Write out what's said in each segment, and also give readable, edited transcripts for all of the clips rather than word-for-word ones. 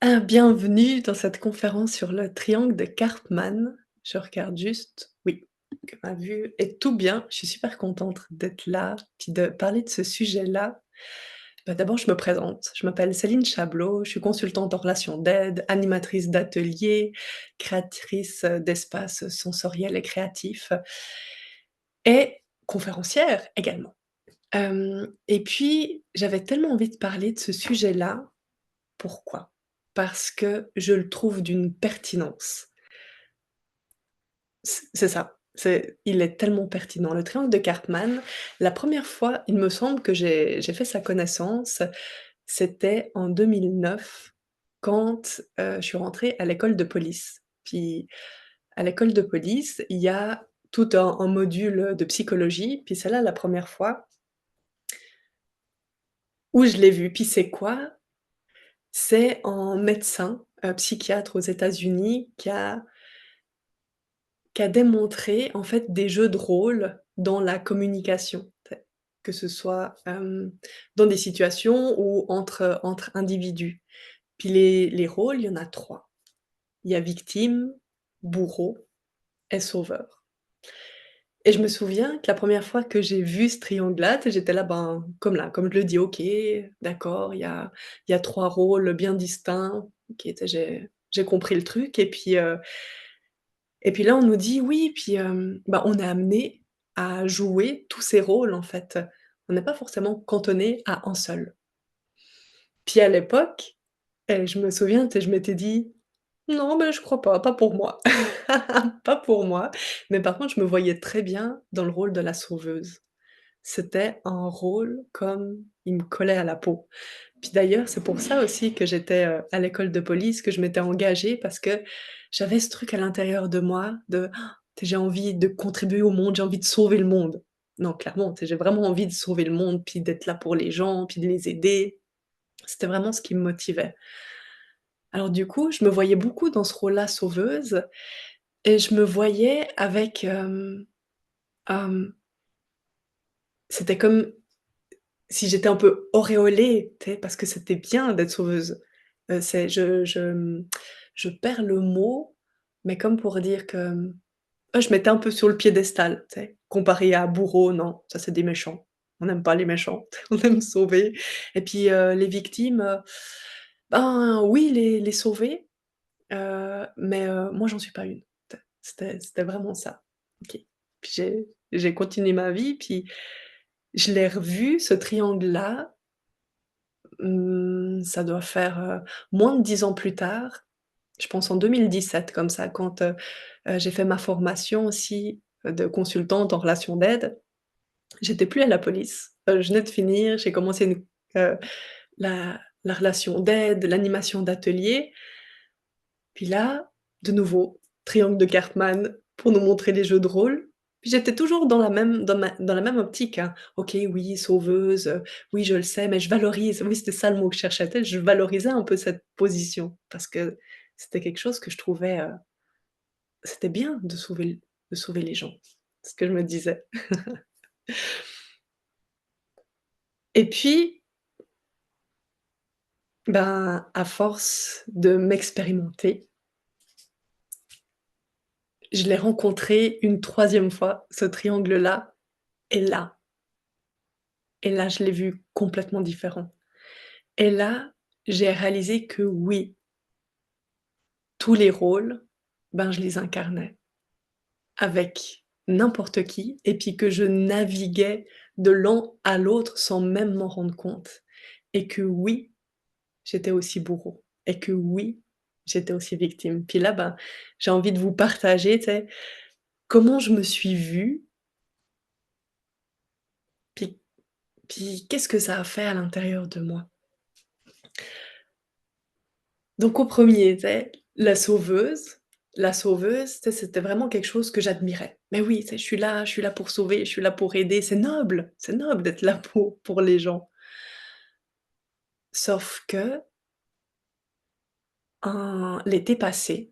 Bienvenue dans cette conférence sur le triangle de Karpman. Je regarde juste, oui, que ma vue est tout bien. Je suis super contente d'être là, puis de parler de ce sujet-là. D'abord, je me présente. Je m'appelle Céline Chablot, je suis consultante en relations d'aide, animatrice d'ateliers, créatrice d'espaces sensoriels et créatifs et conférencière également. Et puis, j'avais tellement envie de parler de ce sujet-là. Pourquoi? Parce que je le trouve d'une pertinence. C'est ça, il est tellement pertinent. Le triangle de Karpman, la première fois, il me semble que j'ai fait sa connaissance, c'était en 2009 quand, je suis rentrée à l'école de police. Puis à l'école de police, il y a tout un module de psychologie, puis c'est là la première fois où je l'ai vu. Puis c'est quoi? C'est un médecin, psychiatre aux États-Unis qui a démontré, en fait, des jeux de rôle dans la communication. Que ce soit, dans des situations ou entre individus. Puis les rôles, il y en a 3. Il y a victime, bourreau et sauveur. Et je me souviens que la première fois que j'ai vu ce triangle-là, j'étais là, ben, comme je le dis: «OK, d'accord, il y a 3 rôles bien distincts». OK, j'ai compris le truc et puis là, on nous dit: «Oui», puis, bah, on est amené à jouer tous ces rôles, en fait. On n'est pas forcément cantonné à un seul. Puis à l'époque, je me souviens, je m'étais dit: «Non, mais je crois pas, pas pour moi». Pas pour moi, mais par contre, je me voyais très bien dans le rôle de la sauveuse. C'était un rôle comme il me collait à la peau. Puis d'ailleurs, c'est pour ça aussi que j'étais, à l'école de police, que je m'étais engagée parce que j'avais ce truc à l'intérieur de moi de: j'ai envie de contribuer au monde, j'ai envie de sauver le monde. Non, clairement, j'ai vraiment envie de sauver le monde, puis d'être là pour les gens, puis de les aider. C'était vraiment ce qui me motivait. Alors du coup, je me voyais beaucoup dans ce rôle-là, sauveuse, et je me voyais avec, hem, c'était comme si j'étais un peu auréolée, tu sais? Parce que c'était bien d'être sauveuse. C'est je perds le mot, mais comme pour dire que, je mettais un peu sur le piédestal, tu sais? Comparé à bourreau, non, ça c'est des méchants. On n'aime pas les méchants, on aime sauver et puis, les victimes, ben, oui, les sauver, mais, moi j'en suis pas une. C'était vraiment ça. OK. Puis j'ai continué ma vie, puis je l'ai revu ce triangle-là. Ça doit faire, moins de 10 ans plus tard, je pense en 2017 comme ça quand, j'ai fait ma formation aussi, de consultante en relations d'aide. J'étais plus à la police, je venais de finir, j'ai commencé la relation d'aide, l'animation d'atelier, puis là, de nouveau, triangle de Cartman pour nous montrer les jeux de rôle. Puis j'étais toujours dans la même optique, hein. OK, oui, sauveuse, oui, je le sais, mais je valorise. Oui, c'était ça le mot que je cherchais, tu sais, je valorisais un peu cette position parce que c'était quelque chose que je trouvais, c'était bien de sauver les gens. C'est ce que je me disais. Et puis, ben, à force de m'expérimenter, je l'ai rencontré une troisième fois, ce triangle-là, et là je l'ai vu complètement différent. Et là, j'ai réalisé que oui, tous les rôles, ben, je les incarnais avec n'importe qui et puis que je naviguais de l'un à l'autre sans même m'en rendre compte et que oui, j'étais aussi bourreau et que oui, j'étais aussi victime. Puis là, ben, j'ai envie de vous partager, tu sais, comment je me suis vue, puis qu'est-ce que ça a fait à l'intérieur de moi. Donc au premier, tu sais, la sauveuse, tu sais, c'était vraiment quelque chose que j'admirais. Mais oui, tu sais, je suis là pour sauver, je suis là pour aider, c'est noble d'être là pour les gens. Sauf que, l'été passé,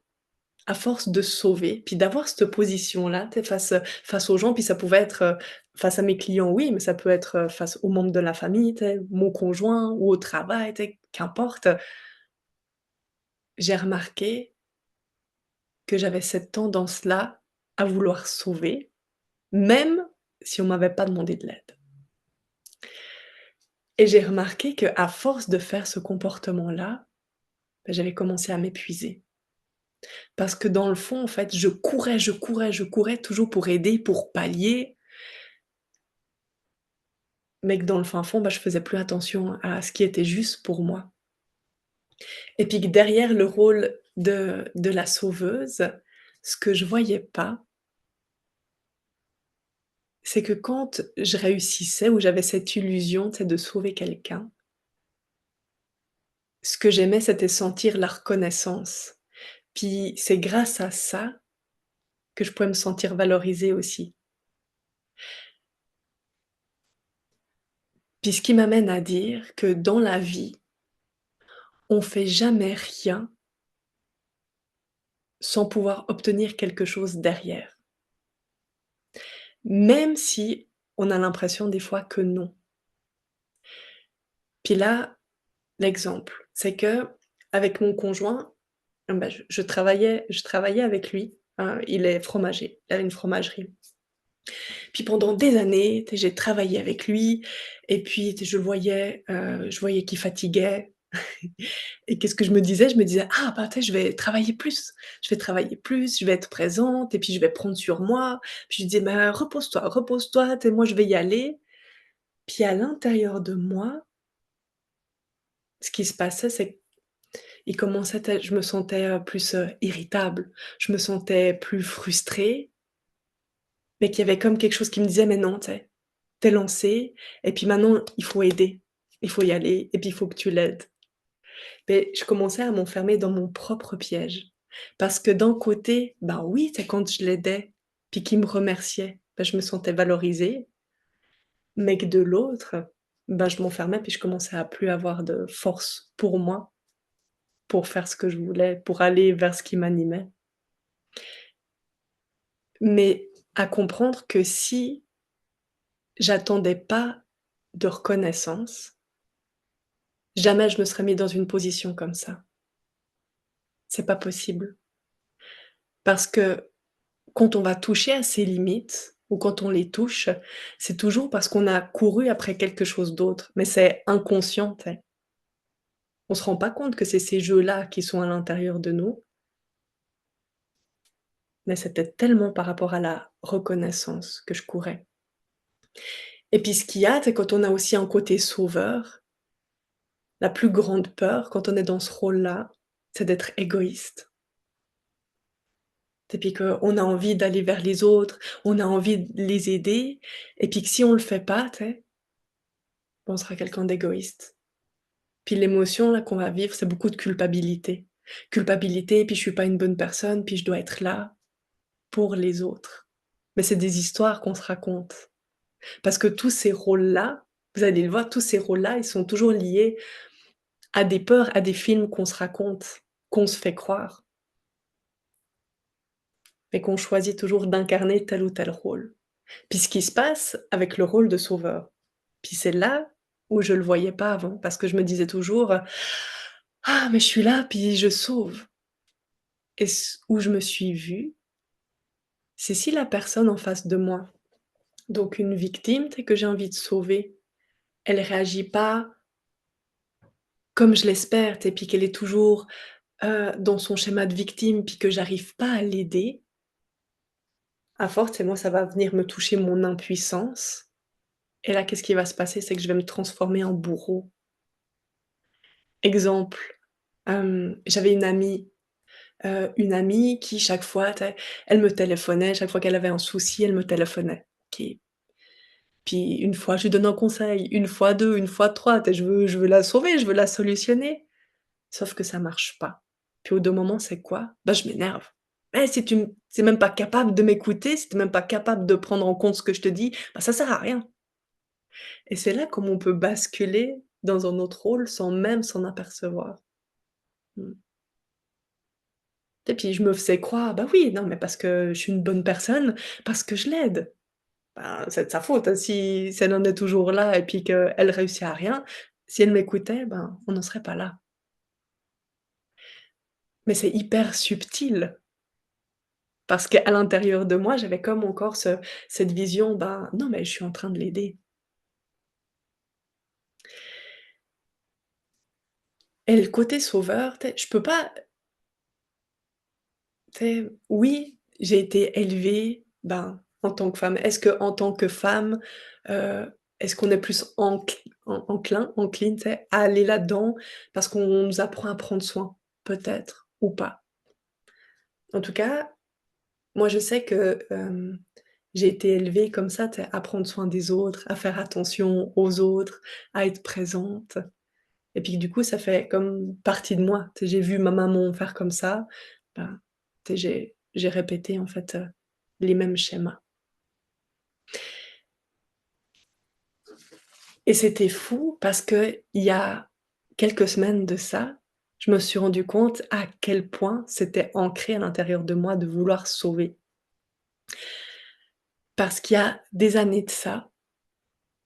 à force de sauver, puis d'avoir cette position-là, tu sais, face aux gens, puis ça pouvait être, face à mes clients, oui, mais ça peut être, face aux membres de la famille, tu sais, mon conjoint ou au travail, tu sais, qu'importe. j'ai remarqué que j'avais cette tendance-là à vouloir sauver, même si on m'avait pas demandé de l'aide. Et j'ai remarqué qu'à force de faire ce comportement-là, j'avais commencé à m'épuiser. Parce que dans le fond, en fait, je courais, je courais, je courais toujours pour aider, pour pallier, mais que dans le fin fond, je faisais plus attention à ce qui était juste pour moi. Et puis que derrière le rôle de la sauveuse, ce que je voyais pas, c'est que quand je réussissais ou j'avais cette illusion, tu sais, de sauver quelqu'un, ce que j'aimais, c'était sentir la reconnaissance. Puis c'est grâce à ça que je pouvais me sentir valorisée aussi. Puis ce qui m'amène à dire que dans la vie, on fait jamais rien sans pouvoir obtenir quelque chose derrière. Même si on a l'impression des fois que non. Puis là, l'exemple, c'est qu'avec mon conjoint, je travaillais avec lui, il est fromager, il avait une fromagerie. Puis pendant des années, tu sais, j'ai travaillé avec lui et puis, tu sais, je voyais qu'il fatiguait et qu'est-ce que je me disais? Je me disais: «Ah bah, tu sais, je vais être présente et puis je vais prendre sur moi». Puis je disais: «Bah, repose-toi, repose-toi, tu sais, moi je vais y aller». Puis à l'intérieur de moi, ce qui se passait, c'est qu'il commençait à je me sentais, plus, irritable, je me sentais plus frustrée, mais qu'il y avait comme quelque chose qui me disait: «Mais non, tu sais, tu es lancée et puis maintenant il faut aider, il faut y aller et puis il faut que tu l'aides». Mais je commençais à m'enfermer dans mon propre piège. Parce que d'un côté, ben oui, c'est quand je l'aidais, puis qu'il me remerciait, je me sentais valorisée, mais que de l'autre, je m'enfermais puis je commençais à plus avoir de force pour moi, pour faire ce que je voulais, pour aller vers ce qui m'animait. Mais à comprendre que si j'attendais pas de reconnaissance, jamais je me serais mis dans une position comme ça. C'est pas possible. Parce que quand on va toucher à ses limites ou quand on les touche, c'est toujours parce qu'on a couru après quelque chose d'autre, mais c'est inconscient, tu sais. On se rend pas compte que c'est ces jeux-là qui sont à l'intérieur de nous, mais c'était tellement par rapport à la reconnaissance que je courais. Et puis ce qu'il y a, c'est quand on a aussi un côté sauveur, la plus grande peur quand on est dans ce rôle-là, c'est d'être égoïste. Et puis qu'on a envie d'aller vers les autres, on a envie de les aider et puis que si on le fait pas, tu sais, on sera quelqu'un d'égoïste. Puis l'émotion là qu'on va vivre, c'est beaucoup de culpabilité. Culpabilité, puis je suis pas une bonne personne, puis je dois être là pour les autres. Mais c'est des histoires qu'on se raconte. Parce que tous ces rôles-là, vous allez le voir, tous ces rôles-là, ils sont toujours liés à des peurs, à des films qu'on se raconte, qu'on se fait croire, mais qu'on choisit toujours d'incarner tel ou tel rôle. Puis ce qui se passe avec le rôle de sauveur, puis c'est là où je le voyais pas avant, parce que je me disais toujours: «Ah mais je suis là, puis je sauve». Et où je me suis vue, c'est si la personne en face de moi, donc une victime, tu sais, que j'ai envie de sauver, elle réagit pas comme je l'espère, tu sais, puis qu'elle est toujours, dans son schéma de victime, puis que j'arrive pas à l'aider, à force, et moi, ça va venir me toucher mon impuissance et là, qu'est-ce qui va se passer? C'est que je vais me transformer en bourreau. Exemple, j'avais une amie qui chaque fois, tu sais, elle me téléphonait, chaque fois qu'elle avait un souci, elle me téléphonait. OK. Puis une fois, je lui donne un conseil, une fois 2, une fois 3, tu sais, je veux la sauver, je veux la solutionner. Sauf que ça marche pas. Puis au bout d'un moment, c'est quoi? Je m'énerve. «Eh, si tu même pas capable de m'écouter, si tu es même pas capable de prendre en compte ce que je te dis, ça sert à rien». Et c'est là comme on peut basculer dans un autre rôle sans même s'en apercevoir. Mmh. Et puis je me faisais croire: «Bah oui, non, mais parce que je suis une bonne personne, parce que je l'aide». C'est de sa faute, hein, si elle en est toujours là et puis qu'elle réussit à rien. Si elle m'écoutait, on n'en serait pas là. mais c'est hyper subtil parce qu'à l'intérieur de moi, j'avais comme encore cette vision, ben, non, mais je suis en train de l'aider et le côté sauveur, tu sais, je peux pas tu sais, oui, j'ai été élevée, ben, en tant que femme. Est-ce qu'en tant que femme, est-ce qu'on est plus encline, tu sais, à aller là-dedans parce qu'on nous apprend à prendre soin? Peut-être ou pas. En tout cas, moi je sais que, j'ai été élevée comme ça, tu sais, à prendre soin des autres, à faire attention aux autres, à être présente et puis du coup, ça fait comme partie de moi. Tu sais, j'ai vu ma maman faire comme ça, ben, tu sais, j'ai répété en fait, les mêmes schémas et c'était fou parce qu'il y a quelques semaines de ça, je me suis rendu compte à quel point c'était ancré à l'intérieur de moi de vouloir sauver. Parce qu'il y a des années de ça,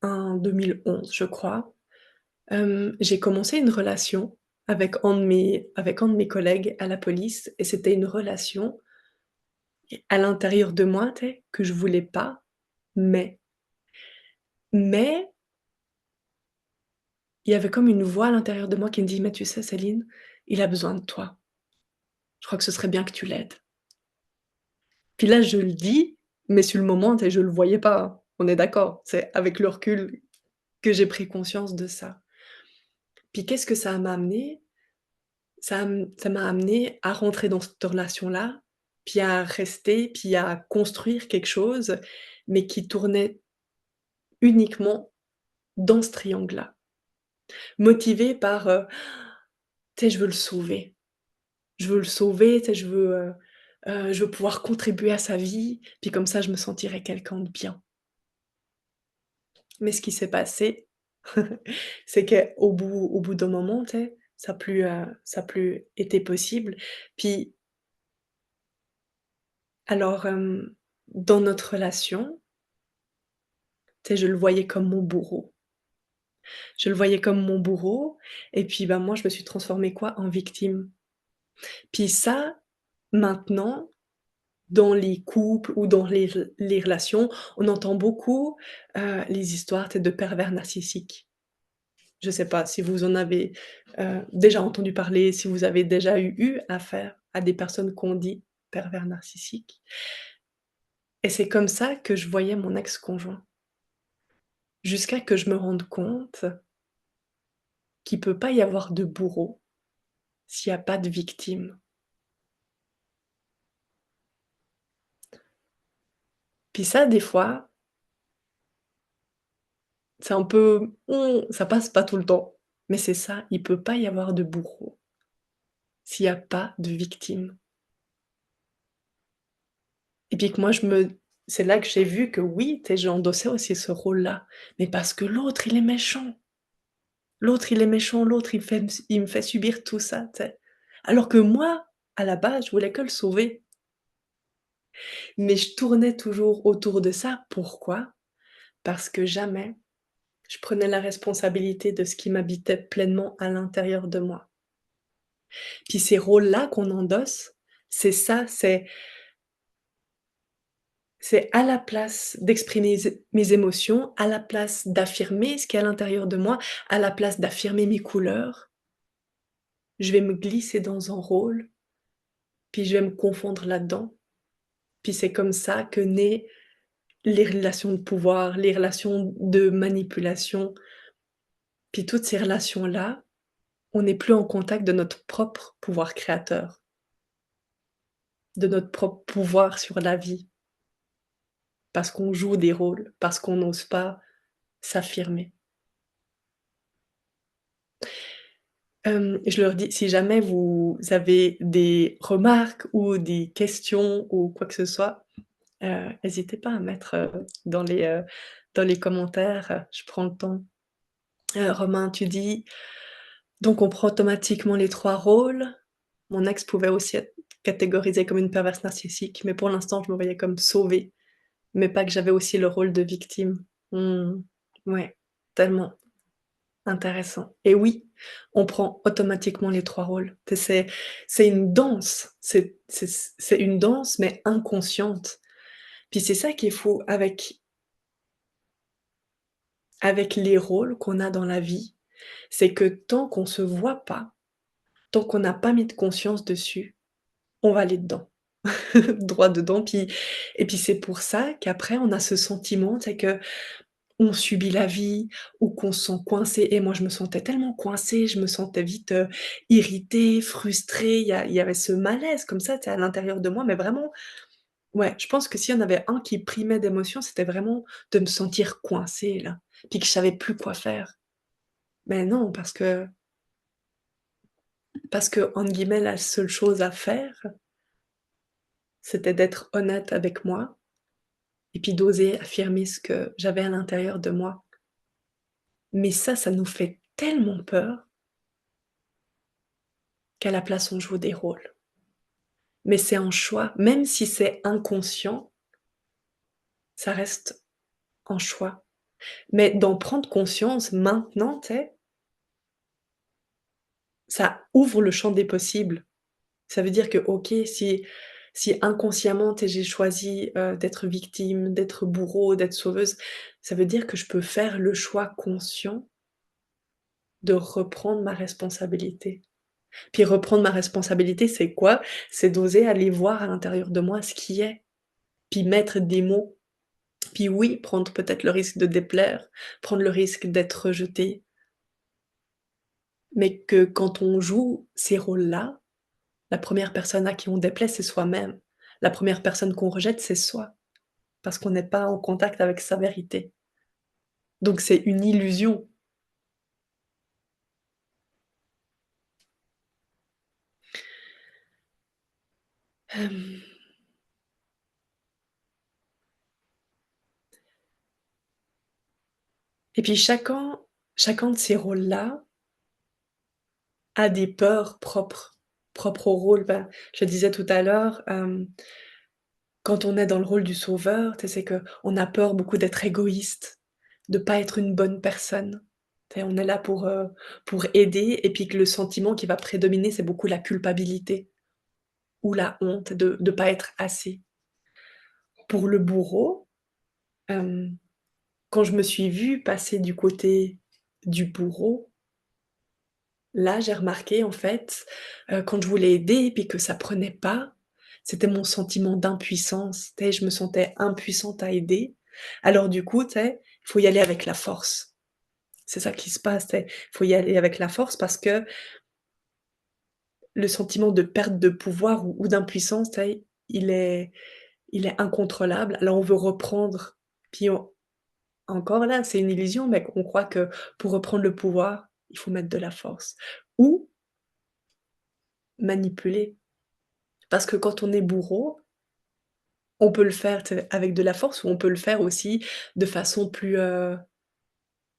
en 2011 je crois, j'ai commencé une relation avec un de mes collègues à la police et c'était une relation à l'intérieur de moi, tu sais, que je voulais pas, mais mais il y avait comme une voix à l'intérieur de moi qui me dit: «Mais tu sais Céline, il a besoin de toi. Je crois que ce serait bien que tu l'aides». Puis là, je le dis, mais sur le moment, tu sais, je le voyais pas, hein. On est d'accord? C'est avec le recul que j'ai pris conscience de ça. Puis qu'est-ce que ça m'a amené? Ça m'a amené à rentrer dans cette relation-là, puis à rester, puis à construire quelque chose, mais qui tournait uniquement dans ce triangle-là. Motivée par, tu sais, je veux le sauver. Je veux le sauver, tu sais, je veux pouvoir contribuer à sa vie, puis comme ça je me sentirai quelqu'un de bien. Mais ce qui s'est passé, c'est qu'au bout d'un moment, tu sais, ça a plus été possible. Puis alors, dans notre relation, tu sais, je le voyais comme mon bourreau. Je le voyais comme mon bourreau et puis, ben, moi je me suis transformée quoi? En victime. Puis ça, maintenant, dans les couples ou dans les relations, on entend beaucoup, les histoires, tu sais, de pervers narcissiques. Je sais pas si vous en avez, déjà entendu parler, si vous avez déjà eu affaire à des personnes qu'on dit pervers narcissiques et c'est comme ça que je voyais mon ex-conjoint. Jusqu'à que je me rende compte qu'il peut pas y avoir de bourreau s'il y a pas de victime. Puis ça, des fois, c'est un peu, ça passe pas tout le temps, mais c'est ça, il peut pas y avoir de bourreau s'il y a pas de victime et puis que moi je me c'est là que j'ai vu que oui, tu sais, j'endossais aussi ce rôle-là, mais parce que l'autre, il est méchant. L'autre, il est méchant, l'autre, il me fait subir tout ça, tu sais? Alors que moi, à la base, je voulais que le sauver, mais je tournais toujours autour de ça. Pourquoi? Parce que jamais je prenais la responsabilité de ce qui m'habitait pleinement à l'intérieur de moi. Puis ces rôles-là qu'on endosse, c'est ça, c'est à la place d'exprimer mes émotions, à la place d'affirmer ce qu'il y a à l'intérieur de moi, à la place d'affirmer mes couleurs, je vais me glisser dans un rôle, puis je vais me confondre là-dedans. Puis c'est comme ça que naissent les relations de pouvoir, les relations de manipulation. Puis toutes ces relations-là, on n'est plus en contact de notre propre pouvoir créateur, de notre propre pouvoir sur la vie, parce qu'on joue des rôles, parce qu'on n'ose pas s'affirmer. Je leur dis: «Si jamais vous avez des remarques ou des questions ou quoi que ce soit, hésitez pas à mettre, dans les commentaires, je prends le temps». Romain, tu dis: «Donc on prend automatiquement les 3 rôles». Mon ex pouvait aussi être catégorisé comme une perverse narcissique, mais pour l'instant, je me voyais comme sauvée, mais pas que j'avais aussi le rôle de victime. Mmh, ouais, tellement. intéressant et oui, on prend automatiquement les 3 rôles. Tu c'est une danse, c'est une danse mais inconsciente. Puis c'est ça qui est fou avec les rôles qu'on a dans la vie, c'est que tant qu'on se voit pas, tant qu'on n'a pas mis de conscience dessus, on va aller dedans, droit dedans. Puis c'est pour ça qu'après on a ce sentiment, c'est que on subit la vie ou qu'on se sent coincé et moi je me sentais tellement coincée, je me sentais vite, irritée, frustrée, il y avait ce malaise comme ça, tu sais, à l'intérieur de moi, mais vraiment ouais, je pense que s'il y en avait un qui primait d'émotion, c'était vraiment de me sentir coincée là, puis que je savais plus quoi faire. Mais non, parce que entre guillemets «la seule chose à faire», c'était d'être honnête avec moi et puis d'oser affirmer ce que j'avais à l'intérieur de moi. Mais ça nous fait tellement peur qu'à la place on joue des rôles. Mais c'est un choix, même si c'est inconscient, ça reste un choix. Mais d'en prendre conscience maintenant, tu sais, ça ouvre le champ des possibles. Ça veut dire que, OK, si inconsciemment, tu sais, j'ai choisi, d'être victime, d'être bourreau, d'être sauveuse, ça veut dire que je peux faire le choix conscient de reprendre ma responsabilité. Puis reprendre ma responsabilité, c'est quoi? C'est d'oser aller voir à l'intérieur de moi ce qui est, puis mettre des mots. Puis oui, prendre peut-être le risque de déplaire, prendre le risque d'être rejeté, mais que quand on joue ces rôles-là, la première personne à qui on déplaît, c'est soi-même. La première personne qu'on rejette, c'est soi, parce qu'on n'est pas en contact avec sa vérité. Donc c'est une illusion. Hem et puis chacun de ces rôles-là a des peurs propres au rôle. Ben, je le disais tout à l'heure, quand on est dans le rôle du sauveur, tu sais, c'est qu'on a peur beaucoup d'être égoïste, de pas être une bonne personne. Tu sais, on est là pour aider et puis que le sentiment qui va prédominer, c'est beaucoup la culpabilité ou la honte de pas être assez. Pour le bourreau, hem, quand je me suis vue passer du côté du bourreau, là, j'ai remarqué en fait, quand je voulais aider et puis que ça prenait pas, c'était mon sentiment d'impuissance. Tu sais, je me sentais impuissante à aider. Alors du coup, tu sais, il faut y aller avec la force. C'est ça qui se passe, tu sais. Il faut y aller avec la force parce que le sentiment de perte de pouvoir ou d'impuissance, tu sais, il est incontrôlable. Alors on veut reprendre, puis on encore là, c'est une illusion, mais on croit que pour reprendre le pouvoir, il faut mettre de la force ou manipuler. Parce que quand on est bourreau, on peut le faire, tu sais, avec de la force ou on peut le faire aussi de façon plus,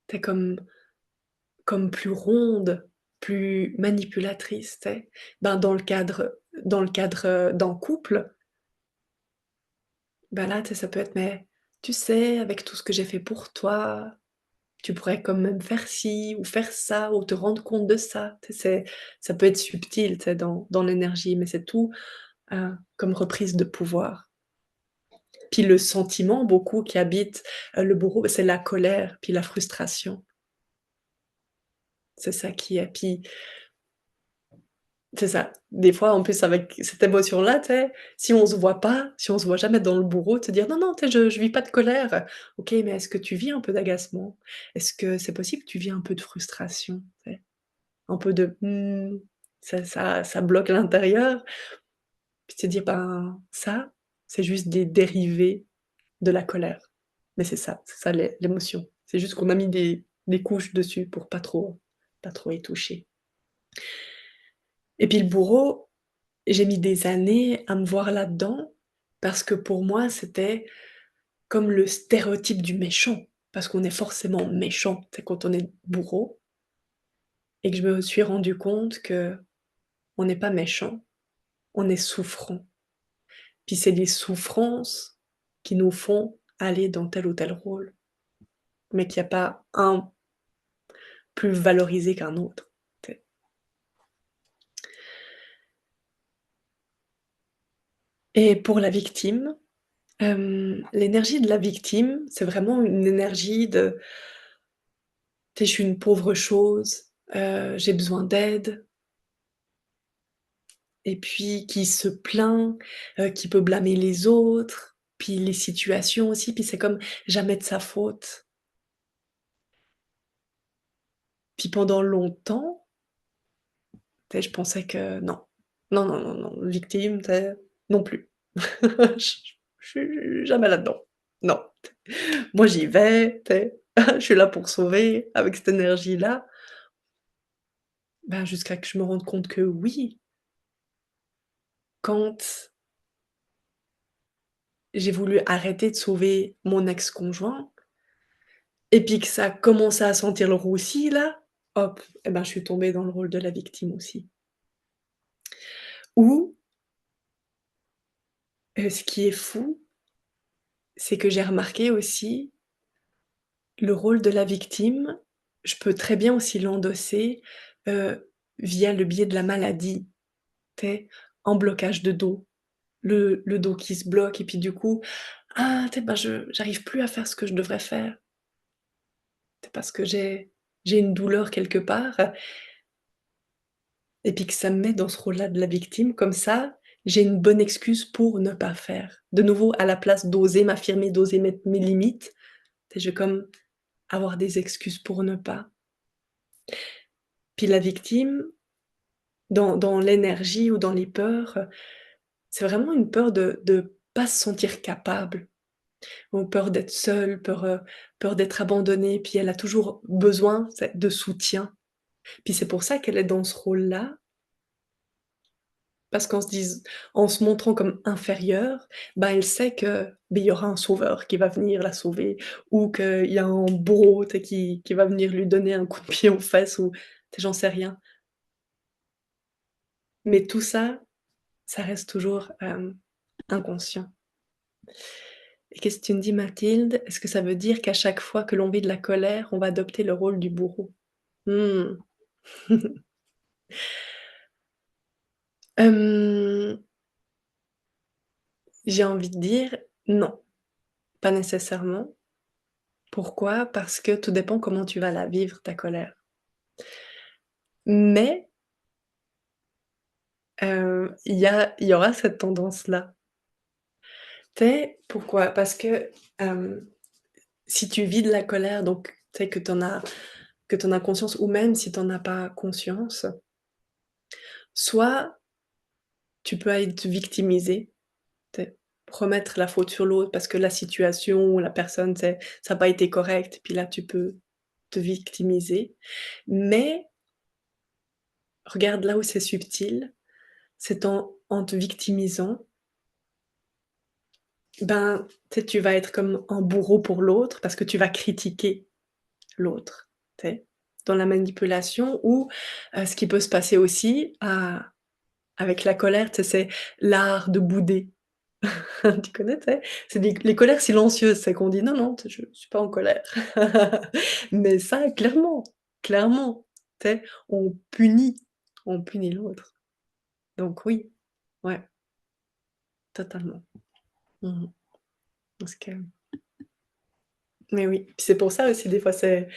tu sais, comme plus ronde, plus manipulatrice, tu sais? Ben, dans le cadre, d'un couple, ben, là, tu sais, ça peut être: «Mais tu sais, avec tout ce que j'ai fait pour toi, tu pourrais quand même faire ci ou faire ça ou te rendre compte de ça». Tu sais, ça peut être subtil, tu sais, dans l'énergie, mais c'est tout, comme reprise de pouvoir. Puis le sentiment beaucoup qui habite, le bourreau, bah, c'est la colère, puis la frustration. C'est ça qui est puis c'est ça. Des fois, en plus, avec cette émotion-là, tu sais, si on se voit pas, si on se voit jamais dans le bourreau, te dire: «Non, non, tu sais, je vis pas de colère». OK, mais est-ce que tu vis un peu d'agacement? Est-ce que c'est possible que tu vis un peu de frustration? Tu sais? Un peu de: ça bloque à l'intérieur, puis te dire: «Ben, ça, c'est juste des dérivés de la colère». Mais c'est ça l'émotion. C'est juste qu'on a mis des couches dessus pour pas trop y toucher. Et puis le bourreau, j'ai mis des années à me voir là-dedans, parce que pour moi, c'était comme le stéréotype du méchant, parce qu'on est forcément méchant, c'est quand on est bourreau et que je me suis rendu compte qu'on n'est pas méchant, on est souffrant. Puis c'est les souffrances qui nous font aller dans tel ou tel rôle, mais qu'il y a pas un plus valorisé qu'un autre, tu sais? Et pour la victime, l'énergie de la victime, c'est vraiment une énergie de: «Tu sais, je suis une pauvre chose, j'ai besoin d'aide», et puis qui se plaint, qui peut blâmer les autres, puis les situations aussi, puis c'est comme jamais de sa faute. Puis pendant longtemps, tu sais, je pensais que non. Non, non, non, non, victime, tu sais, non plus. Je suis jamais là-dedans. Non. Moi, j'y vais, tu sais, je suis là pour sauver avec cette énergie-là. Ben, jusqu'à que je me rende compte que oui, quand j'ai voulu arrêter de sauver mon ex-conjoint et puis que ça a commencé à sentir le roussi là, hop, et ben, je suis tombée dans le rôle de la victime aussi. Ou, ce qui est fou, c'est que j'ai remarqué aussi le rôle de la victime, je peux très bien aussi l'endosser, via le biais de la maladie, tu sais? En blocage de dos, le dos qui se bloque et puis du coup, ah, tu sais, ben, je j'arrive plus à faire ce que je devrais faire. C'est parce que j'ai une douleur quelque part et puis que ça me met dans ce rôle-là de la victime, comme ça, j'ai une bonne excuse pour ne pas faire. De nouveau, à la place d'oser m'affirmer, d'oser mettre mes limites, tu sais, je vais comme avoir des excuses pour ne pas. Puis la victime, dans l'énergie ou dans les peurs, c'est vraiment une peur de pas se sentir capable, ou peur d'être seule, peur d'être abandonnée, puis elle a toujours besoin, c'est de soutien. Puis c'est pour ça qu'elle est dans ce rôle-là, parce en se montrant comme inférieure, bah, elle sait que, beh, il y aura un sauveur qui va venir la sauver ou qu'il y a un bourreau, tu sais, qui va venir lui donner un coup de pied aux fesses ou tu sais, j'en sais rien. Mais tout ça, ça reste toujours, inconscient. Et qu'est-ce que tu me dis, Mathilde? Est-ce que ça veut dire qu'à chaque fois que l'on vit de la colère, on va adopter le rôle du bourreau? Mmh. Hem, j'ai envie de dire non, pas nécessairement. Pourquoi? Parce que tout dépend comment tu vas la vivre, ta colère. Mais, il y aura cette tendance-là. Tu sais pourquoi? Parce que, hem, si tu vis de la colère, donc tu sais que tu en as conscience ou même si tu en as pas conscience, soit tu peux être victimisé. Tu sais, remettre la faute sur l'autre parce que la situation ou la personne, tu sais, ça a pas été correct, puis là, tu peux te victimiser. Mais regarde là où c'est subtil, c'est en te victimisant, ben, tu sais, tu vas être comme un bourreau pour l'autre parce que tu vas critiquer l'autre, tu sais? Dans la manipulation ou, ce qui peut se passer aussi avec la colère, tu sais, c'est l'art de bouder. Tu connais, tu sais? C'est des les colères silencieuses, c'est qu'on dit: «Non, non, je suis pas en colère». Mais ça, clairement, tu sais, on punit l'autre. Donc oui, ouais, totalement. Mmh mh. Parce que mais oui, puis c'est pour ça aussi des fois c'est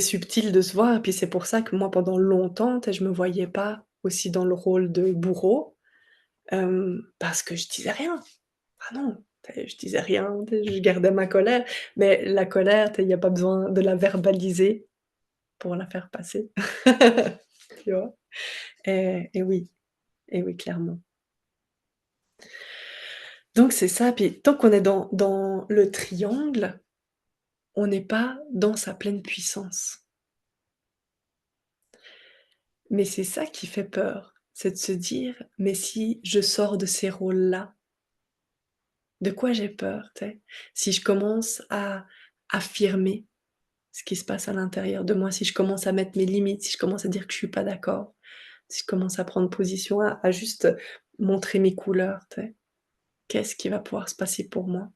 subtil de se voir, puis c'est pour ça que moi pendant longtemps, tu sais, je me voyais pas aussi dans le rôle de bourreau, parce que je disais rien. Ah non, tu sais, je disais rien, tu sais, je gardais ma colère, mais la colère, tu sais, il y a pas besoin de la verbaliser pour la faire passer. Tu vois? Et oui, et oui, clairement. Donc c'est ça, puis tant qu'on est dans le triangle, on n'est pas dans sa pleine puissance. Mais c'est ça qui fait peur, c'est de se dire: «Mais si je sors de ces rôles-là, de quoi j'ai peur?» tu sais? Si je commence à affirmer ce qui se passe à l'intérieur de moi, si je commence à mettre mes limites, si je commence à dire que je suis pas d'accord, si je commence à prendre position, à juste montrer mes couleurs, tu sais? Qu'est-ce qui va pouvoir se passer pour moi?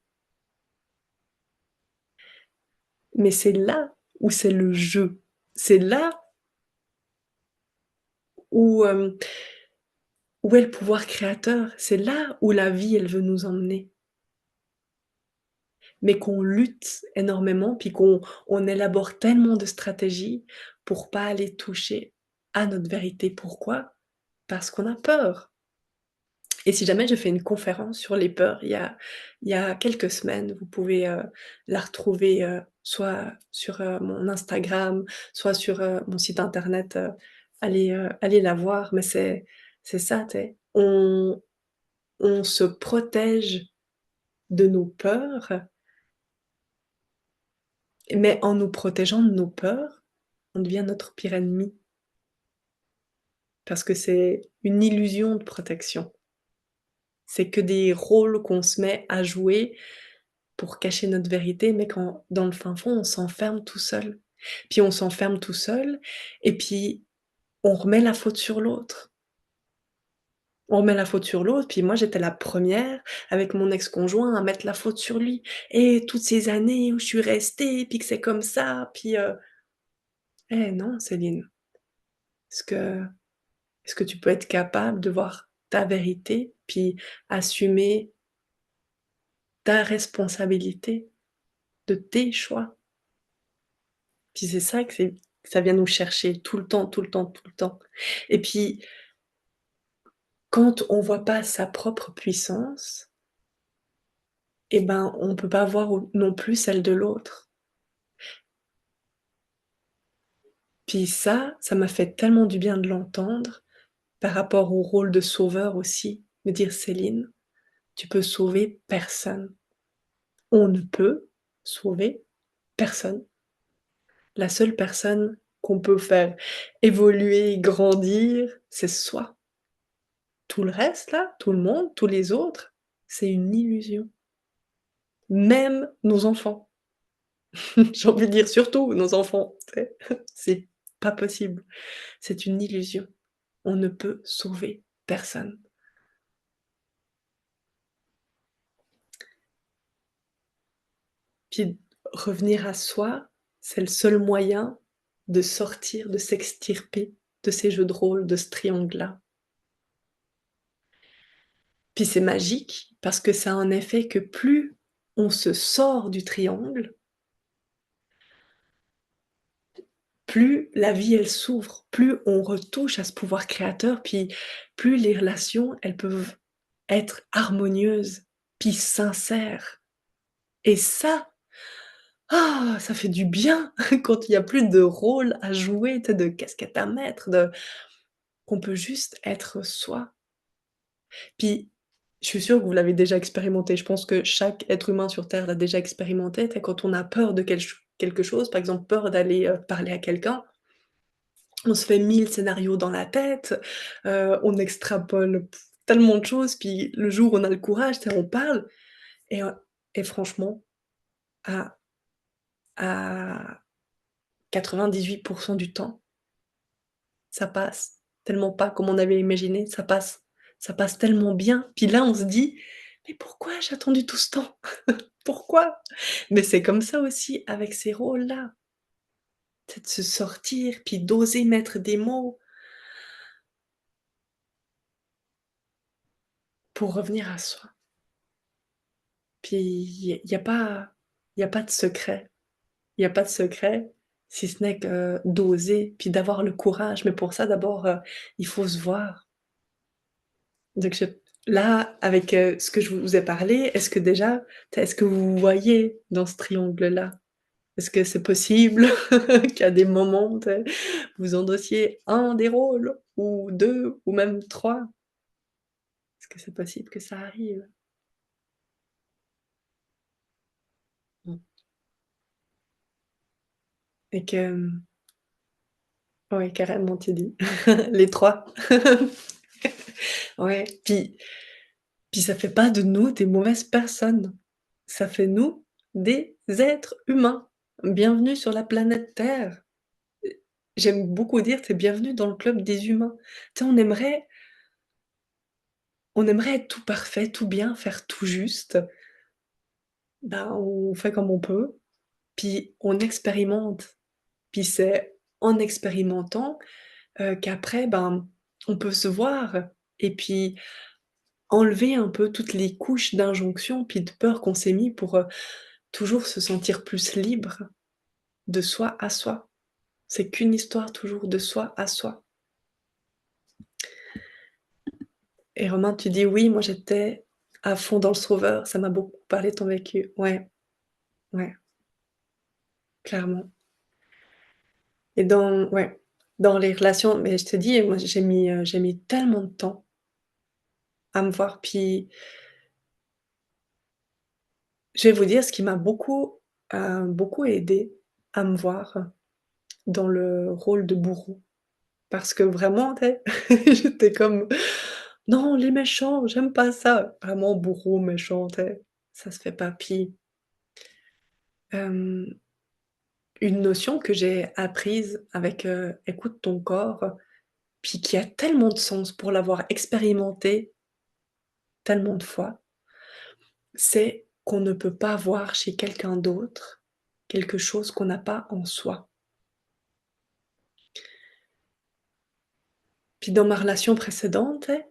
Mais c'est là où c'est le jeu. C'est là où, où est le pouvoir créateur. C'est là où la vie, elle veut nous emmener. Mais qu'on lutte énormément, puis qu'on élabore tellement de stratégies pour pas aller toucher à notre vérité. Pourquoi? Parce qu'on a peur. Et si jamais je fais une conférence sur les peurs, il y a quelques semaines, vous pouvez, la retrouver, soit sur, mon Instagram, soit sur, mon site internet, allez la voir, mais c'est ça, tu sais. On se protège de nos peurs, mais en nous protégeant de nos peurs, on devient notre pire ennemi, parce que c'est une illusion de protection. C'est que des rôles qu'on se met à jouer pour cacher notre vérité, mais quand dans le fin fond, on s'enferme tout seul. Puis on s'enferme tout seul et puis on remet la faute sur l'autre. On remet la faute sur l'autre, puis moi j'étais la première avec mon ex-conjoint à mettre la faute sur lui. «Et toutes ces années où je suis restée, puis que c'est comme ça, puis» eh non Céline, est-ce que est-ce que tu peux être capable de voir ta vérité, puis assumer ta responsabilité de tes choix? Puis c'est ça que ça vient nous chercher tout le temps, tout le temps, tout le temps. Et puis, quand on voit pas sa propre puissance, et ben, on peut pas voir au non plus celle de l'autre. Puis ça m'a fait tellement du bien de l'entendre par rapport au rôle de sauveur aussi, me dire: «Céline, tu peux sauver personne. On ne peut sauver personne. La seule personne qu'on peut faire évoluer, grandir, c'est soi. Tout le reste là, tout le monde, tous les autres, c'est une illusion. Même nos enfants, j'ai envie de dire surtout nos enfants, tu sais? C'est pas possible, c'est une illusion. On ne peut sauver personne. Puis revenir à soi, c'est le seul moyen de sortir, de s'extirper de ces jeux de rôle, de ce triangle-là. Puis c'est magique parce que ça a un effet que plus on se sort du triangle, plus la vie, elle s'ouvre, plus on retouche à ce pouvoir créateur, puis plus les relations, elles peuvent être harmonieuses, puis sincères. Et ça, ah! Ça fait du bien quand il y a plus de rôle à jouer, tu sais, de casquette à mettre, de qu'on peut juste être soi. Puis, je suis sûre que vous l'avez déjà expérimenté. Je pense que chaque être humain sur terre l'a déjà expérimenté, tu sais, quand on a peur de quelque chose, par exemple, peur d'aller, parler à quelqu'un. On se fait 1000 scénarios dans la tête, on extrapole tellement de choses, puis le jour où on a le courage, tu sais, on parle et franchement, à à 98 du temps, ça passe. Tellement pas comme on avait imaginé, ça passe. Ça passe tellement bien. Puis là, on se dit: «Mais pourquoi j'ai attendu tout ce temps? Pourquoi?» Mais c'est comme ça aussi avec ces rôles-là, c'est de se sortir, puis d'oser mettre des mots pour revenir à soi. Puis il y a pas de secret. Il y a pas de secret, si ce n'est que d'oser, puis d'avoir le courage. Mais pour ça, d'abord, il faut se voir. Donc là, avec, ce que je vous ai parlé, est-ce que déjà, est-ce que vous vous voyez dans ce triangle-là? Est-ce que c'est possible qu'à des moments, vous endossiez un des rôles ou 2 ou même 3? Est-ce que c'est possible que ça arrive? Mmh. Et que, ouais, carrément, tu dis. Les 3. Ouais, puis ça fait pas de nous des mauvaises personnes. Ça fait nous des êtres humains. Bienvenue sur la planète Terre. J'aime beaucoup dire: «Tu es bienvenue dans le club des humains». Tu sais, on aimerait être tout parfait, tout bien, faire tout juste. Ben, on fait comme on peut, puis on expérimente, puis c'est en expérimentant, qu'après, ben, on peut se voir et puis enlever un peu toutes les couches d'injonction puis de peur qu'on s'est mis pour, toujours se sentir plus libre de soi à soi. C'est qu'une histoire toujours de soi à soi. Et Romain, tu dis: «Oui, moi j'étais à fond dans le sauveur», ça m'a beaucoup parlé de ton vécu. Ouais, ouais, clairement. Et dans ouais, dans les relations mais je te dis, moi j'ai mis tellement de temps à me voir. Puis je vais vous dire ce qui m'a beaucoup aidé à me voir dans le rôle de bourreau. Parce que vraiment, tu sais, j'étais comme: «Non, les méchants, j'aime pas ça». Vraiment bourreau, méchant, tu sais, ça se fait pas. Puis, hem, une notion que j'ai apprise avec, «Écoute ton corps», puis qui a tellement de sens pour l'avoir expérimenté tellement de fois, c'est qu'on ne peut pas voir chez quelqu'un d'autre quelque chose qu'on n'a pas en soi. Puis dans ma relation précédente, tu sais,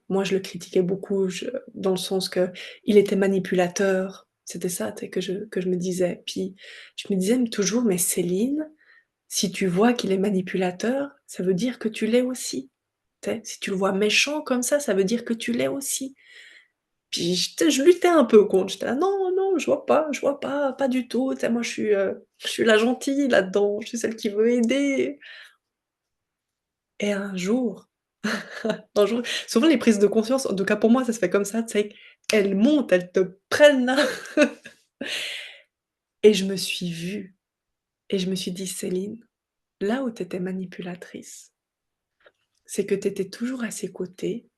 moi je le critiquais beaucoup, dans le sens qu'il était manipulateur. C'était ça, tu sais, que je me disais. Puis je me disais toujours: «Mais Céline, si tu vois qu'il est manipulateur, ça veut dire que tu l'es aussi. Tu sais, si tu le vois méchant comme ça veut dire que tu l'es aussi». Puis je luttais un peu contre, j'étais là: «Non, non, je vois pas, pas du tout, tu sais, moi je suis la gentille là-dedans, je suis celle qui veut aider». Et un jour souvent les prises de conscience, en tout cas pour moi ça se fait comme ça, tu sais, elles montent, elles te prennent là et je me suis vue et je me suis dit: «Céline, là où tu étais manipulatrice, c'est que tu étais toujours à ses côtés,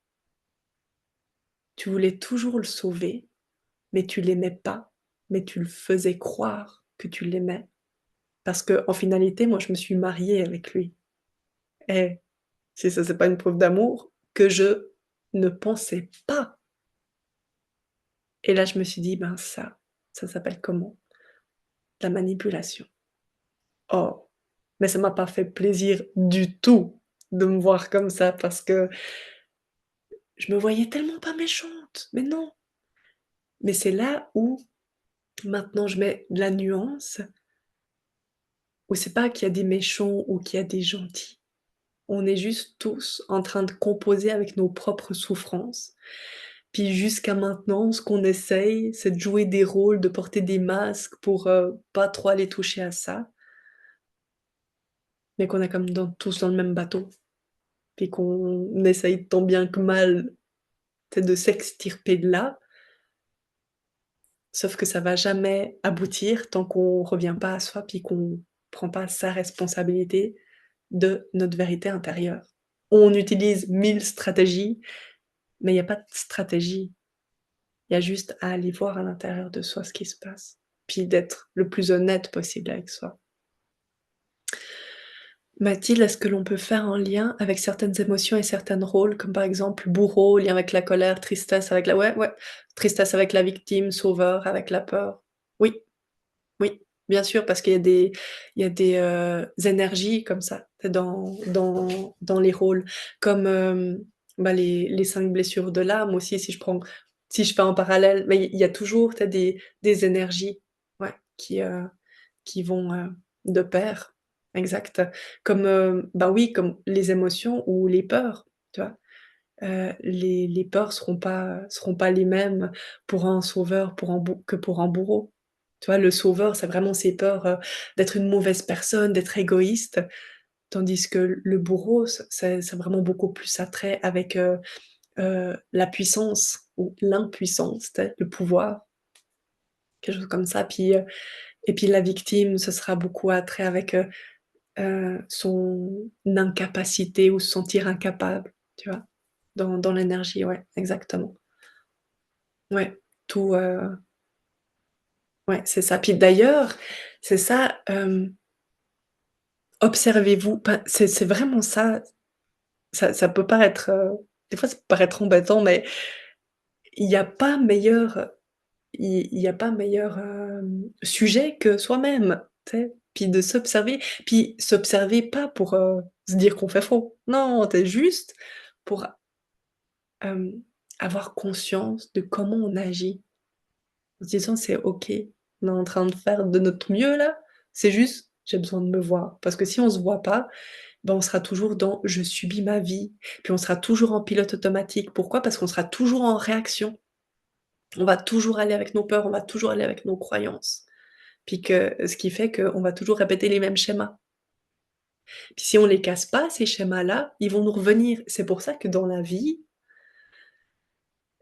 tu voulais toujours le sauver, mais tu l'aimais pas, mais tu le faisais croire que tu l'aimais». Parce qu'en finalité, moi, je me suis mariée avec lui et si ça, c'est pas une preuve d'amour, que je ne pensais pas. Et là, je me suis dit: «Ben, ça s'appelle comment? La manipulation». Oh, mais ça m'a pas fait plaisir du tout de me voir comme ça parce que je me voyais tellement pas méchante, mais non. Mais c'est là où maintenant je mets de la nuance, où c'est pas qu'il y a des méchants ou qu'il y a des gentils. On est juste tous en train de composer avec nos propres souffrances. Puis jusqu'à maintenant, ce qu'on essaye, c'est de jouer des rôles, de porter des masques pour, pas trop aller toucher à ça, mais qu'on est comme tous dans le même bateau, puis qu'on essaye tant bien que mal, tu sais, de s'extirper de là, sauf que ça va jamais aboutir tant qu'on revient pas à soi, puis qu'on prend pas sa responsabilité de notre vérité intérieure. On utilise 1000 stratégies, mais il y a pas de stratégie. Il y a juste à aller voir à l'intérieur de soi ce qui se passe, puis d'être le plus honnête possible avec soi. Mathilde, est-ce que l'on peut faire un lien avec certaines émotions et certains rôles, comme par exemple bourreau, lien avec la colère, tristesse avec la ouais, ouais, tristesse avec la victime, sauveur avec la peur? Oui, oui, bien sûr, parce qu'il y a des, énergies comme ça, dans les rôles. Comme, bah, les 5 blessures de l'âme aussi, si je fais un parallèle, mais il y a toujours, tu sais, des énergies, ouais, qui vont, de pair. Exact. Comme, bah, oui, comme les émotions ou les peurs, tu vois? Les peurs seront pas les mêmes pour un sauveur, pour un bourreau. Tu vois? Le sauveur, c'est vraiment ses peurs, d'être une mauvaise personne, d'être égoïste, tandis que le bourreau, c'est vraiment beaucoup plus attrait avec, la puissance ou l'impuissance, tu sais? Le pouvoir, quelque chose comme ça. Puis, et puis la victime, ce sera beaucoup attrait avec, son incapacité ou se sentir incapable, tu vois? Dans l'énergie, ouais, exactement. Ouais, tout, ouais, c'est ça. Puis d'ailleurs, c'est ça, observez-vous, pas c'est vraiment ça, ça peut paraître, des fois ça peut paraître embêtant, mais il y a pas meilleur il y a pas meilleur, sujet que soi-même, tu sais? puis de s'observer, puis s'observer pas pour, se dire qu'on fait faux. Non, tu juste pour, hem, avoir conscience de comment on agit. En se disant: «C'est OK, on est en train de faire de notre mieux là, c'est juste, j'ai besoin de me voir». Parce que si on se voit pas, ben, on sera toujours dans: «Je subis ma vie», puis on sera toujours en pilote automatique. Pourquoi? Parce qu'on sera toujours en réaction. On va toujours aller avec nos peurs, on va toujours aller avec nos croyances. Puis que ce qui fait qu'on va toujours répéter les mêmes schémas. Puis si on les casse pas, ces schémas-là, ils vont nous revenir. C'est pour ça que dans la vie,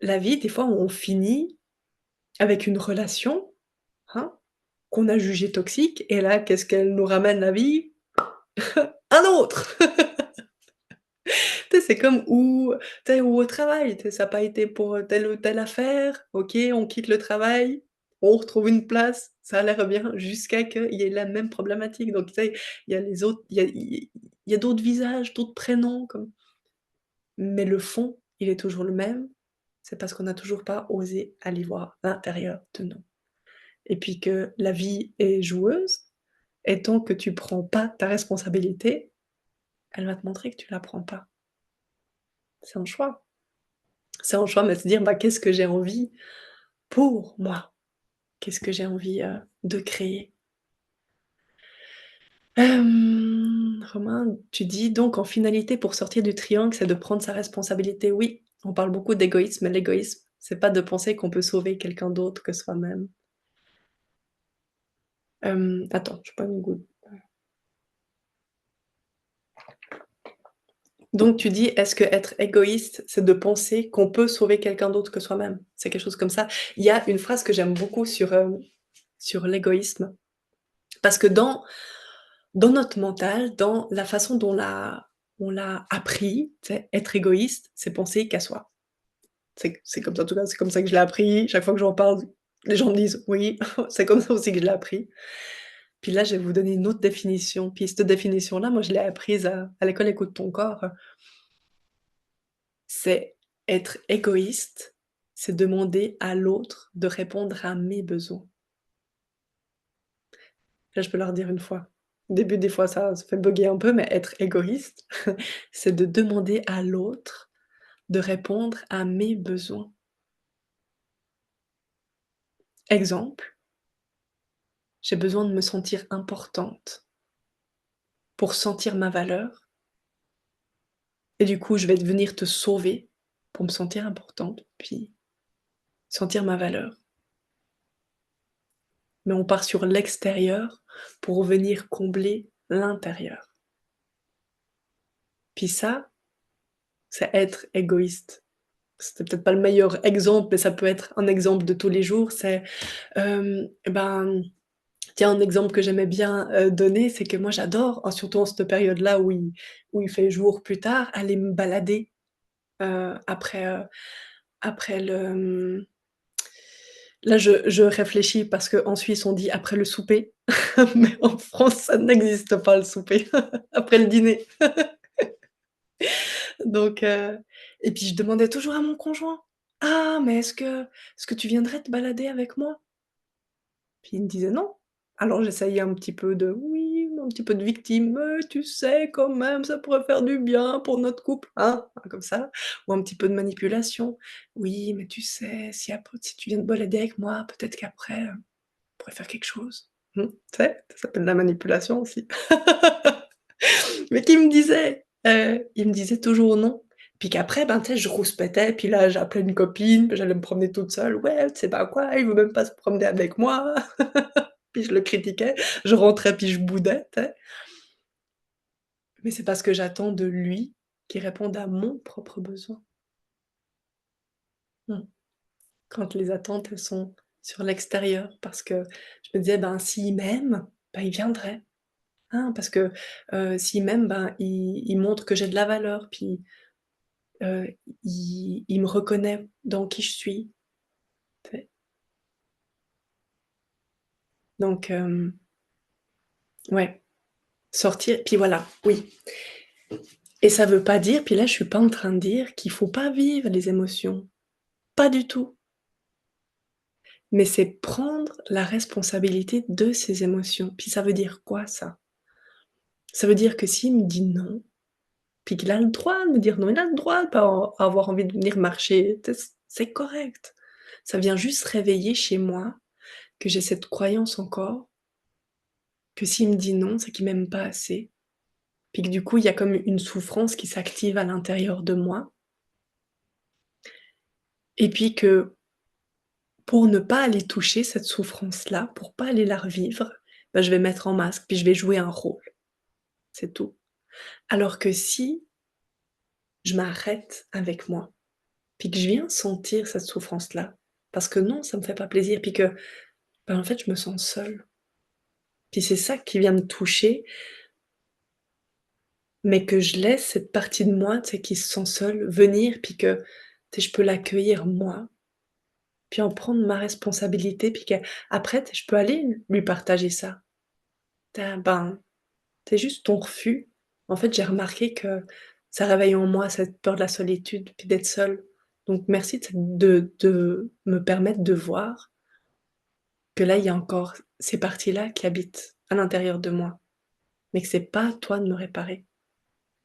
des fois, on finit avec une relation, hein, qu'on a jugée toxique et là, qu'est-ce qu'elle nous ramène la vie? Un autre! Tu sais, c'est comme où tu sais, ou au travail, tu sais, ça a pas été pour, telle ou telle affaire, OK, on quitte le travail, on retrouve une place, ça a l'air bien jusqu'à qu'il y ait la même problématique. Donc tu sais, il y a les autres il y a d'autres visages, d'autres prénoms comme mais le fond, il est toujours le même. C'est parce qu'on n'a toujours pas osé aller voir l'intérieur de nous et puis que la vie est joueuse et tant que tu prends pas ta responsabilité, elle va te montrer que tu la prends pas. C'est un choix. C'est un choix, mais se dire: «Bah, qu'est-ce que j'ai envie pour moi? Qu'est-ce que j'ai envie, de créer?» Romain, tu dis donc en finalité pour sortir du triangle, c'est de prendre sa responsabilité. Oui, on parle beaucoup d'égoïsme, mais l'égoïsme, c'est pas de penser qu'on peut sauver quelqu'un d'autre que soi-même. Attends, je prends une goutte. Donc tu dis: «Est-ce que être égoïste, c'est de penser qu'on peut sauver quelqu'un d'autre que soi-même?» C'est quelque chose comme ça? Il y a une phrase que j'aime beaucoup sur l'égoïsme, parce que dans notre mental, dans la façon dont on l'a appris, tu sais, être égoïste, c'est penser qu'à soi. C'est comme ça, en tout cas, c'est comme ça que je l'ai appris. Chaque fois que j'en parle, les gens me disent: «Oui, c'est comme ça aussi que je l'ai appris». Puis là, je vais vous donner une autre définition. Puis cette définition-là, moi, je l'ai apprise à l'école Écoute ton corps. C'est être égoïste, c'est demander à l'autre de répondre à mes besoins. Là, je peux leur dire une fois. Au début, des fois, ça fait bugger un peu, mais être égoïste, c'est de demander à l'autre de répondre à mes besoins. Exemple, j'ai besoin de me sentir importante pour sentir ma valeur et du coup, je vais venir te sauver pour me sentir importante, puis sentir ma valeur. Mais on part sur l'extérieur pour venir combler l'intérieur. Puis ça, c'est être égoïste. C'était peut-être pas le meilleur exemple, mais ça peut être un exemple de tous les jours. C'est, ben, tiens, un exemple que j'aimais bien, donner, c'est que moi j'adore, surtout en cette période-là où il fait jour plus tard, aller me balader, après le, là je réfléchis parce qu'en Suisse on dit après le souper, mais en France ça n'existe pas le souper, après le dîner. Donc et puis je demandais toujours à mon conjoint: «Ah mais est-ce que tu viendrais te balader avec moi?» Puis il me disait: «Non». Alors j'essayais un petit peu de oui, un petit peu de victime: «Mais tu sais quand même, ça pourrait faire du bien pour notre couple, hein?» Comme ça, ou un petit peu de manipulation: «Oui, mais tu sais, si tu viens te balader avec moi, peut-être qu'après, on pourrait faire quelque chose». Tu sais? Ça s'appelle la manipulation aussi. Mais il me disait toujours non. Puis qu'après, ben, tu sais, je rouspétais, puis là, j'appelais une copine, puis j'allais me promener toute seule. «Ouais, tu sais pas quoi, il veut même pas se promener avec moi». Puis je le critiquais, je rentrais puis je boudais, tu sais? Mais c'est parce que j'attends de lui qu'il réponde à mon propre besoin. Mmh. Quand les attentes, elles sont sur l'extérieur, parce que je me disais: «Ben, s'il m'aime, ben, il viendrait, hein, parce que, s'il m'aime, ben, il montre que j'ai de la valeur, puis, heu, il me reconnaît dans qui je suis», tu sais? Donc, ouais, sortir puis voilà, oui et ça veut pas dire puis là, je suis pas en train de dire qu'il faut pas vivre les émotions, pas du tout. mais c'est prendre la responsabilité de ses émotions. Puis ça veut dire quoi ça? Ça veut dire que s'il me dit non, puis qu'il a le droit de me dire non, il a le droit de pas avoir envie de venir marcher, tu sais, c'est correct. Ça vient juste réveiller chez moi que j'ai cette croyance encore, que s'il me dit non, c'est qu'il m'aime pas assez, puis que du coup, il y a comme une souffrance qui s'active à l'intérieur de moi et puis que pour ne pas aller toucher cette souffrance-là, pour pas aller la revivre, bah, je vais mettre en masque, puis je vais jouer un rôle, c'est tout. Alors que si je m'arrête avec moi, puis que je viens sentir cette souffrance-là, parce que non, ça me fait pas plaisir, puis que, bah, en fait, je me sens seule. Puis c'est ça qui vient me toucher, mais que je laisse cette partie de moi, tu sais, qui se sent seule venir, puis que, tu sais, je peux l'accueillir moi, puis en prendre ma responsabilité, puis qu'après, tu sais, je peux aller lui partager ça. Tu ben, c'est juste ton refus. En fait, j'ai remarqué que ça réveille en moi cette peur de la solitude, puis d'être seule. Donc merci de me permettre de voir que là, il y a encore ces parties-là qui habitent à l'intérieur de moi, mais que c'est pas à toi de me réparer.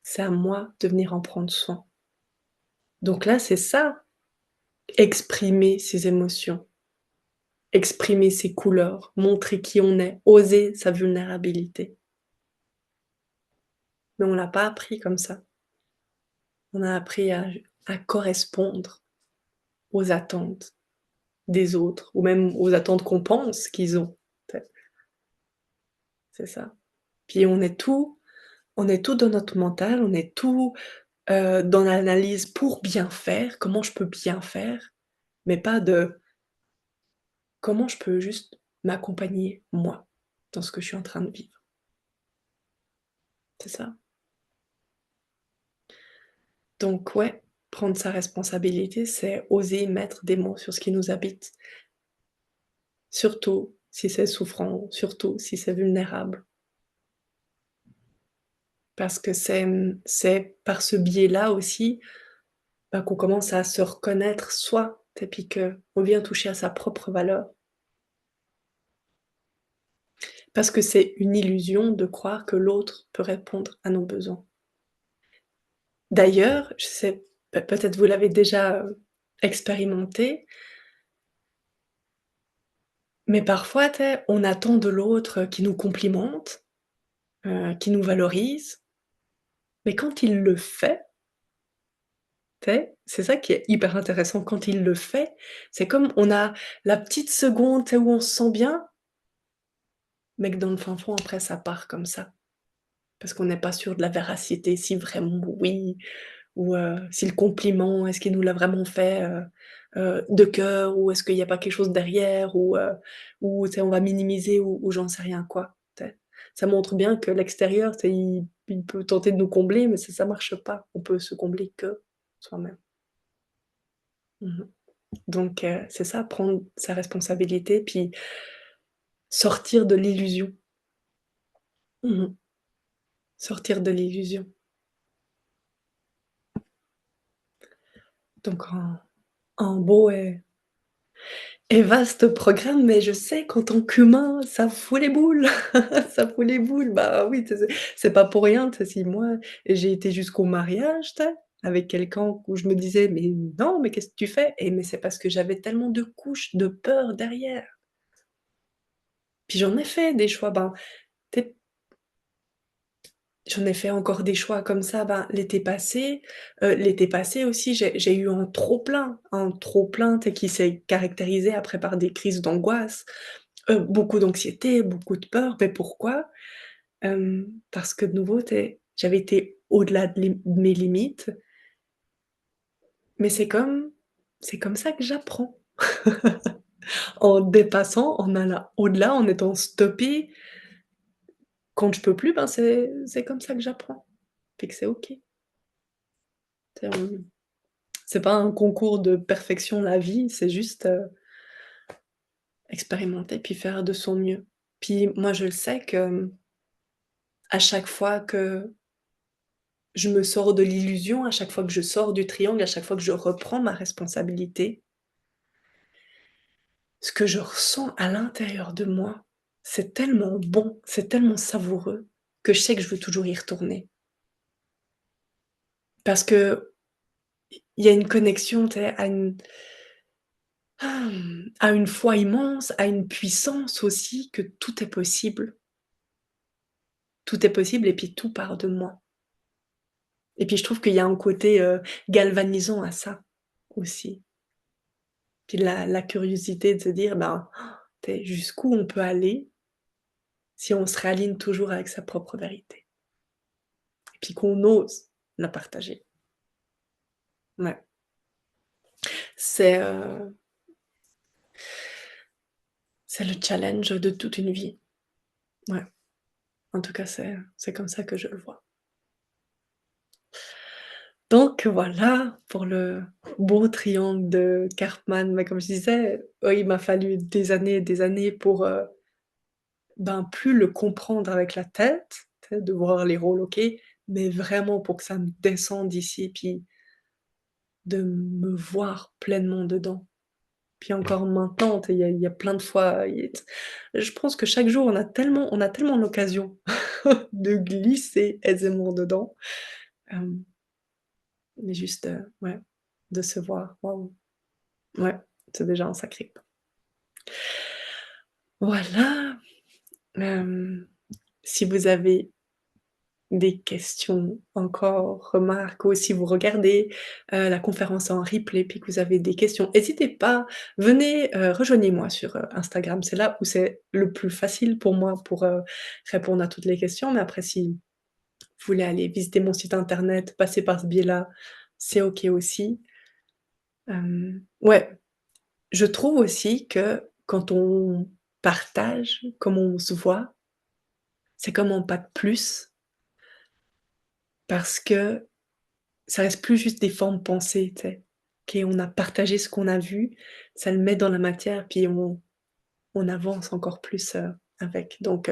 C'est à moi de venir en prendre soin. Donc là, c'est ça, exprimer ses émotions, exprimer ses couleurs, montrer qui on est, oser sa vulnérabilité. Mais on l'a pas appris comme ça. On a appris à correspondre aux attentes des autres ou même aux attentes qu'on pense qu'ils ont. C'est ça. Puis on est tout dans notre mental, on est tout, dans l'analyse pour bien faire, comment je peux bien faire, mais pas de comment je peux juste m'accompagner moi, dans ce que je suis en train de vivre. C'est ça. Donc ouais, prendre sa responsabilité, c'est oser mettre des mots sur ce qui nous habite, surtout si c'est souffrant, surtout si c'est vulnérable. Parce que c'est par ce biais-là aussi, bah, qu'on commence à se reconnaître soi, et puis qu'on vient toucher à sa propre valeur. Parce que c'est une illusion de croire que l'autre peut répondre à nos besoins. D'ailleurs, je sais, peut-être vous l'avez déjà, expérimenté, mais parfois, tu sais, on attend de l'autre, qu'il nous complimente, qu'il nous valorise, mais quand il le fait, tu sais, c'est ça qui est hyper intéressant. Quand il le fait, c'est comme on a la petite seconde, tu sais, où on se sent bien, mais que dans le fin fond, après, ça part comme ça. Parce qu'on n'est pas sûr de la véracité, si vraiment oui, ou si le compliment, est-ce qu'il nous l'a vraiment fait, de cœur ou est-ce qu'il y a pas quelque chose derrière ou tu sais, on va minimiser ou j'en sais rien quoi, tu sais. Ça montre bien que l'extérieur, tu sais, il peut tenter de nous combler, mais ça marche pas. On peut se combler que soi-même. Mmh. Donc c'est ça, prendre sa responsabilité, puis sortir de l'illusion. Mmh. Sortir de l'illusion. Donc un beau et vaste programme, mais je sais qu'en tant qu'humain, ça fout les boules, ça fout les boules. Bah oui, tu sais, c'est pas pour rien, tu sais, si moi j'ai été jusqu'au mariage, tu sais, avec quelqu'un où je me disais: «Mais non, mais qu'est-ce que tu fais?» et mais c'est parce que j'avais tellement de couches de peur derrière. Puis j'en ai fait des choix, ben, tu sais, j'en ai fait encore des choix comme ça, ben, l'été passé aussi, j'ai eu un trop plein, tu sais, qui s'est caractérisé après par des crises d'angoisse. Beaucoup d'anxiété, beaucoup de peur, mais pourquoi? Parce que de nouveau, j'avais été au-delà de mes limites, mais c'est comme ça que j'apprends. En dépassant, en allant au-delà, en étant stoppée, quand je peux plus, ben, c'est comme ça que j'apprends, puis que c'est OK. C'est pas un concours de perfection la vie, c'est juste, expérimenter puis faire de son mieux. Puis moi, je le sais que, à chaque fois que je me sors de l'illusion, à chaque fois que je sors du triangle, à chaque fois que je reprends ma responsabilité, ce que je ressens à l'intérieur de moi, c'est tellement bon, c'est tellement savoureux que je sais que je veux toujours y retourner. Parce qu'il y a une connexion, tu sais, à une foi immense, à une puissance aussi que tout est possible. Tout est possible et puis tout part de moi. Et puis je trouve qu'il y a un côté, galvanisant à ça, aussi. Puis la curiosité de se dire, ben, tu jusqu'où on peut aller si on se réaligne toujours avec sa propre vérité et puis qu'on ose la partager. Ouais, c'est, heu, c'est le challenge de toute une vie. Ouais, en tout cas, c'est comme ça que je le vois. Donc voilà pour le beau triangle de Karpman. Mais comme je disais, oui, il m'a fallu des années et des années pour, ben, plus le comprendre avec la tête, tu sais, de voir les rôles, OK, mais vraiment pour que ça me descende ici, puis de me voir pleinement dedans. Puis encore maintenant, tu sais, il y a plein de fois, il y a je pense que chaque jour, on a tellement l'occasion de glisser aisément dedans, hem, mais juste, ouais, de se voir, waouh, ouais, c'est déjà un sacré pas. Voilà, hem, si vous avez des questions encore, remarques ou si vous regardez, la conférence en replay puis que vous avez des questions, hésitez pas, venez, rejoignez-moi sur, Instagram. C'est là où c'est le plus facile pour moi pour, répondre à toutes les questions. Mais après si vous voulez aller visiter mon site internet, passer par ce biais-là, c'est OK aussi. Ouais, je trouve aussi que quand on partage, comme on se voit, c'est comme un pas de plus parce que ça reste plus juste des formes pensées, tu sais? OK, on a partagé ce qu'on a vu, ça le met dans la matière, puis on avance encore plus, avec. Donc,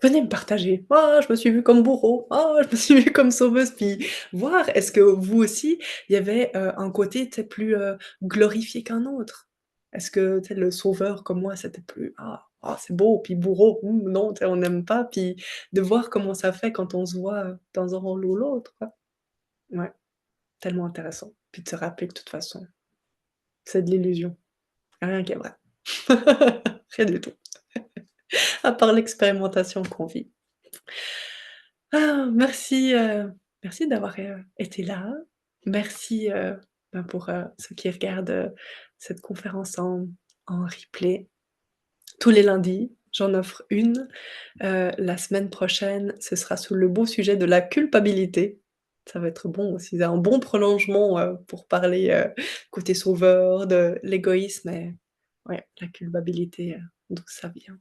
venez me partager: «Ah, je me suis vue comme bourreau. Ah, je me suis vue comme sauveuse», puis voir est-ce que vous aussi, il y avait, un côté, tu sais, plus, glorifié qu'un autre? Est-ce que, tu sais, le sauveur comme moi, c'était plus: «Ah, ah, c'est beau», puis bourreau, non, tu sais, on n'aime pas, puis de voir comment ça fait quand on se voit, dans un rôle ou l'autre, quoi. Ouais. Tellement intéressant. Puis de se rappeler que de toute façon, c'est de l'illusion. Rien qui est vrai. Rien du tout. À part l'expérimentation qu'on vit. Ah, merci, merci d'avoir, été là. Merci, ben, pour, ceux qui regardent, cette conférence en replay. Tous les lundis, j'en offre une. La semaine prochaine, ce sera sous le beau sujet de la culpabilité. Ça va être bon aussi, c'est un bon prolongement, pour parler, côté sauveur, de l'égoïsme et ouais, la culpabilité, d'où ça vient.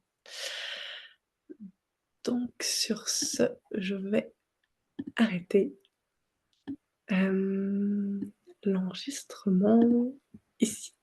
Donc sur ce, je vais arrêter, hem, l'enregistrement ici.